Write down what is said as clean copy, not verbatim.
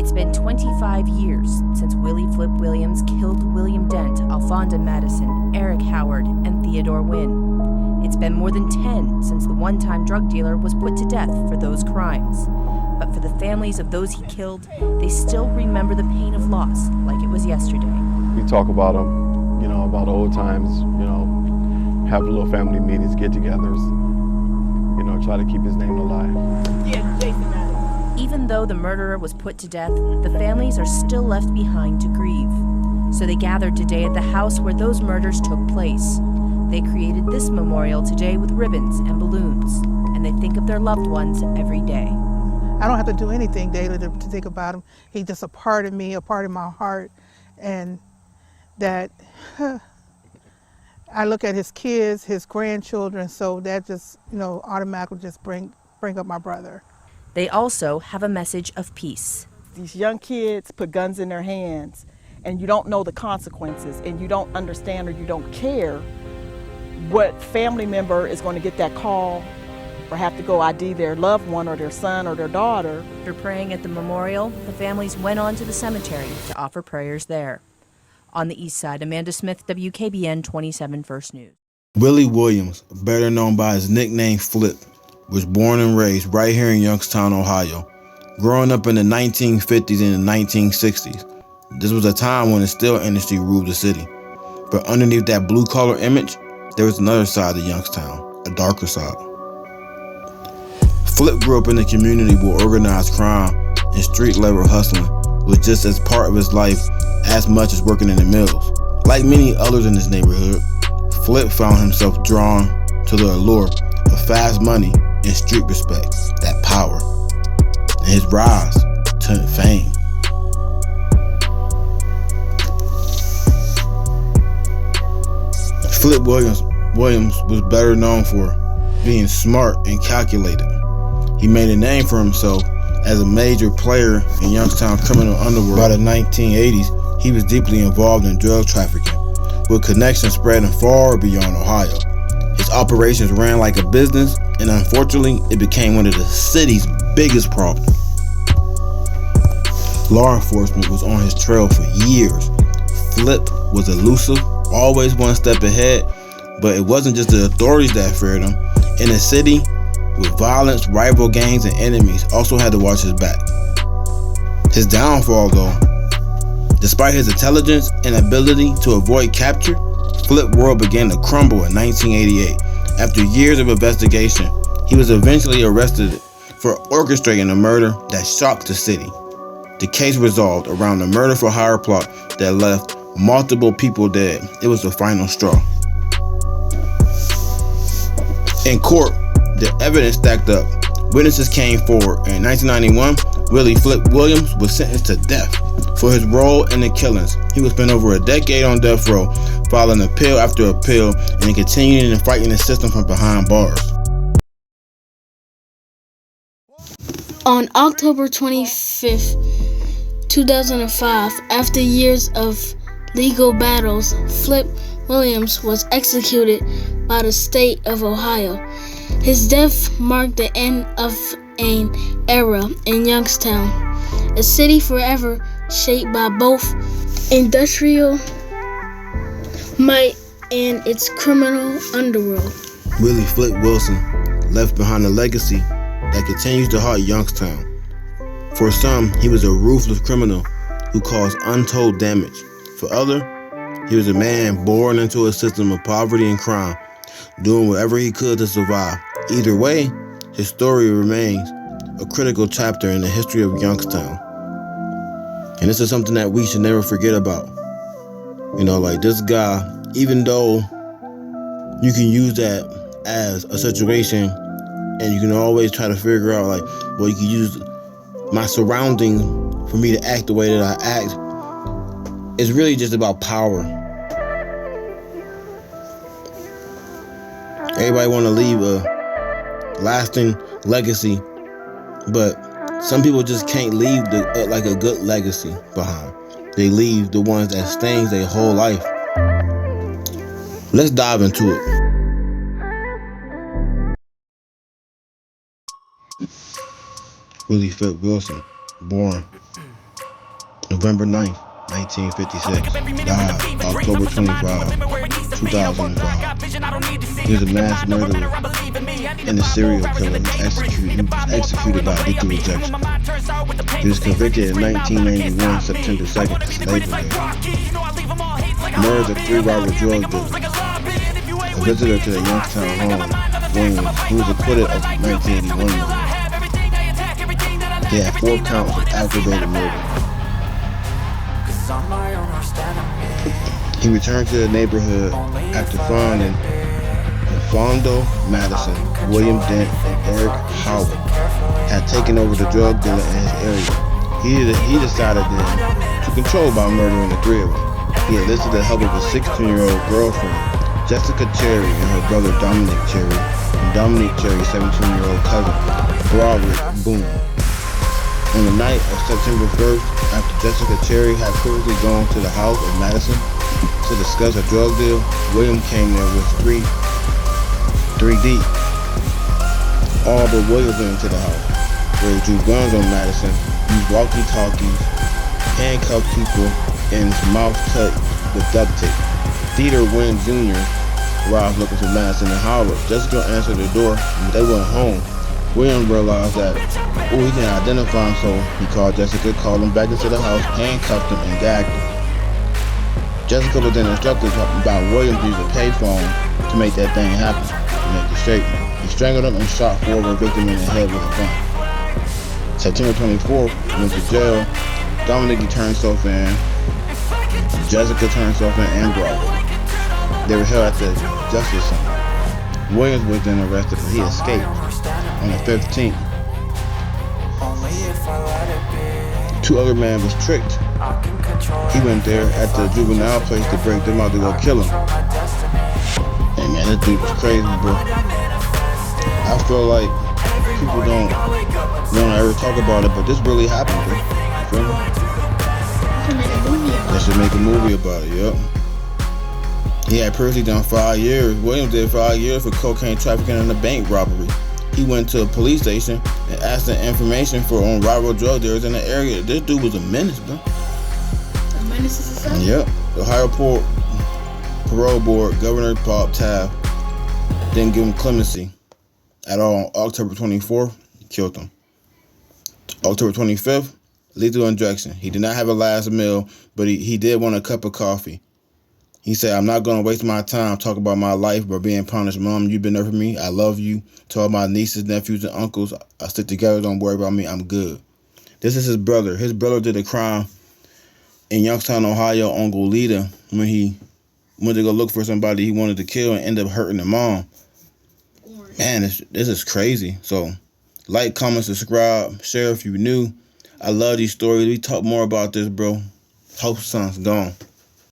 It's been 25 years since Willie Flip Williams killed William Dent, Alfonda Madison, Eric Howard, and Theodore Wynn. It's been more than 10 since the one-time drug dealer was put to death for those crimes. But for the families of those he killed, they still remember the pain of loss like it was yesterday. We talk about him, about old times, have little family meetings, get-togethers, try to keep his name alive. Yeah, Jason got it. Even though the murderer was put to death, the families are still left behind to grieve. So they gathered today at the house where those murders took place. They created this memorial today with ribbons and balloons, and they think of their loved ones every day. I don't have to do anything daily to think about him. He's just a part of me, a part of my heart, and that I look at his kids, his grandchildren, so that just, automatically just bring up my brother. They also have a message of peace. These young kids put guns in their hands, and you don't know the consequences, and you don't understand or you don't care what family member is going to get that call or have to go ID their loved one or their son or their daughter. After praying at the memorial, the families went on to the cemetery to offer prayers there. On the east side, Amanda Smith, WKBN 27 First News. Willie Williams, better known by his nickname Flip, was born and raised right here in Youngstown, Ohio. Growing up in the 1950s and the 1960s, this was a time when the steel industry ruled the city. But underneath that blue-collar image, there was another side of Youngstown, a darker side. Flip grew up in a community where organized crime and street-level hustling was just as part of his life as much as working in the mills. Like many others in this neighborhood, Flip found himself drawn to the allure of fast money and street respect, that power, and his rise to fame. Flip Williams was better known for being smart and calculated. He made a name for himself as a major player in Youngstown criminal underworld. By the 1980s, he was deeply involved in drug trafficking, with connections spreading far beyond Ohio. His operations ran like a business, and unfortunately, it became one of the city's biggest problems. Law enforcement was on his trail for years. Flip was elusive, always one step ahead, but it wasn't just the authorities that feared him. In a city with violence, rival gangs, and enemies, also had to watch his back. His downfall, though, despite his intelligence and ability to avoid capture, Flip world began to crumble in 1988. After years of investigation, he was eventually arrested for orchestrating a murder that shocked the city. The case resolved around a murder for hire plot that left multiple people dead. It was the final straw. In court, the evidence stacked up. Witnesses came forward. In 1991, Willie Flip Williams was sentenced to death for his role in the killings. He would spend over a decade on death row, filing appeal after appeal, and continuing to fight in the system from behind bars. On October 25th, 2005, after years of legal battles, Flip Williams was executed by the state of Ohio. His death marked the end of an era in Youngstown, a city forever shaped by both industrial might and its criminal underworld. Willie Flip Wilson left behind a legacy that continues to haunt Youngstown. For some, he was a ruthless criminal who caused untold damage. For others, he was a man born into a system of poverty and crime, doing whatever he could to survive. Either way, his story remains a critical chapter in the history of Youngstown. And this is something that we should never forget about. Like this guy, even though you can use that as a situation and you can always try to figure out you can use my surroundings for me to act the way that I act. It's really just about power. Everybody want to leave a lasting legacy, but some people just can't leave a good legacy behind. They leave the ones that stains their whole life. Let's dive into it. Willie Flip Wilson, born November 9th, 1956. Died October 25, 2005. He was a mass murderer and a serial killer executed by lethal injection. He was convicted in 1991, September 2nd, that's Labor Day. Murdered a 3 rival drug dealers. A visitor to the Youngstown home, Williams, who was acquitted of 1981 murder. He had 4 counts of aggravated murder. He returned to the neighborhood after finding Fondo Madison, William Dent, and Eric Howard had taken over the drug dealer in his area. He decided then to control by murdering the 3 of them. He enlisted the help of a 16-year-old girlfriend, Jessica Cherry, and her brother Dominic Cherry, and Dominic Cherry's 17-year-old cousin, Broderick Boone. On the night of September 1st, after Jessica Cherry had previously gone to the house of Madison to discuss a drug deal, William came there with three deep. All but William went into the house, where he drew guns on Madison, used walkie-talkies, handcuffed people, and his mouth cut with duct tape. Theodore Wynn Jr. arrived looking for Madison and Howard. Jessica answered the door, and they went home. William realized that, he can identify him, so he called Jessica, called him back into the house, handcuffed him, and gagged him. Jessica was then instructed by William to use a payphone to make that thing happen, to make the statement. He strangled him and shot 4 of the victims in the head with a gun. September 24th, he went to jail. Dominic turned himself in. Jessica turned herself in and Broderick. They were held at the Justice Center. Williams was then arrested, but he escaped on the 15th. 2 other men was tricked. He went there at the juvenile place to break them out to go kill him. Hey man, this dude was crazy, bro. I feel like people don't ever talk about it, but this really happened, bro. You feel me? They should make a movie about it, yup. He had previously done 5 years. Williams did 5 years for cocaine trafficking and a bank robbery. He went to a police station and asked for information on rival drug dealers in the area. This dude was a menace, bro. A menace to society? Yep. The Ohio Parole Board, Governor Bob Taft, didn't give him clemency at all. On October 24th, he killed him. October 25th, lethal injection. He did not have a last meal, but he did want a cup of coffee. He said, "I'm not going to waste my time talking about my life or being punished. Mom, you've been there for me. I love you. To all my nieces, nephews, and uncles, I stick together. Don't worry about me. I'm good." This is his brother. His brother did a crime in Youngstown, Ohio, on Goleta when he went to go look for somebody he wanted to kill and ended up hurting the mom. Man, this is crazy. So, like, comment, subscribe, share if you're new. I love these stories. We talk more about this, bro. Hope son's gone.